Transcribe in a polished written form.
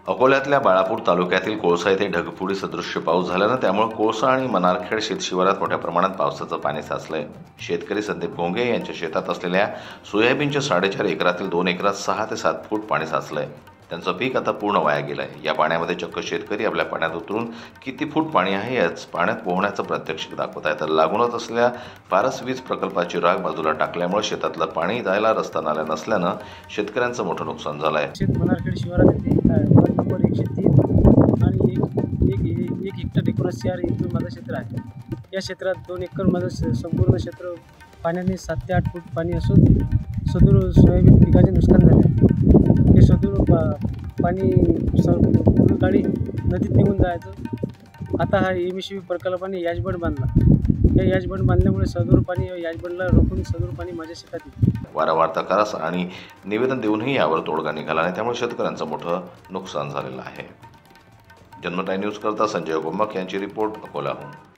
अकोल्यातल्या बाळापूर तालुक्यातील कोळसा येथे ढगफुटी सदृश्य पाऊस झाल्यानं त्यामुळे कोळसा आणि मनारखेड शेतशिवारात मोठ्या प्रमाणात पावसाचं पाणी साचलंय। शेतकरी संदीप भोंगे यांच्या शेतात असलेल्या सोयाबीनच्या 4.5 एकरातील 2 एकरात 6 ते 7 फूट पाणी साचलंय। त्यांचं पीक आता पूर्ण वाया गेलंय। या पाण्यामध्ये चक्क शेतकरी आपल्या पाण्यात उतरून किती फूट पाणी आहे याच पाण्यात पोहण्याचं प्रात्यक्षिक दाखवत आहेत। तर लागूनच असलेल्या फारस वीज प्रकल्पाची राग बाजूला टाकल्यामुळे शेतातलं पाणी जायला रस्ता नाल्या नसल्यानं शेतकऱ्यांचं मोठं नुकसान झालंय। मनारखेड शिवारात येथे नंबर 103 आणि एक हेक्टर 19 इतकं माझं क्षेत्र आहे। या क्षेत्रात 2 एकर माझं संपूर्ण क्षेत्र पाण्याने 7 ते 8 फूट पाणी असून सदूर सोयाबीन पिकाचे नुकसान झाले। हे सदूर पाणी पूर्ण गाडी नदीत निघून जायचं। आता हा MSV प्रकल्पाने याजबंड बांधला। या याजबंड बांधल्यामुळे सदूर पाणी याजबंडला रोखून सदूर पाणी माझ्या शेतात येते। वारंवार तक्रार आणि निवेदन देऊनही यावर तोडगा निघाला नाही, त्यामुळे शेतकऱ्यांचं मोठं नुकसान झालेलं आहे। जन्मत न्यूज करता संजय गोमक यांची रिपोर्ट अकोल्याहून।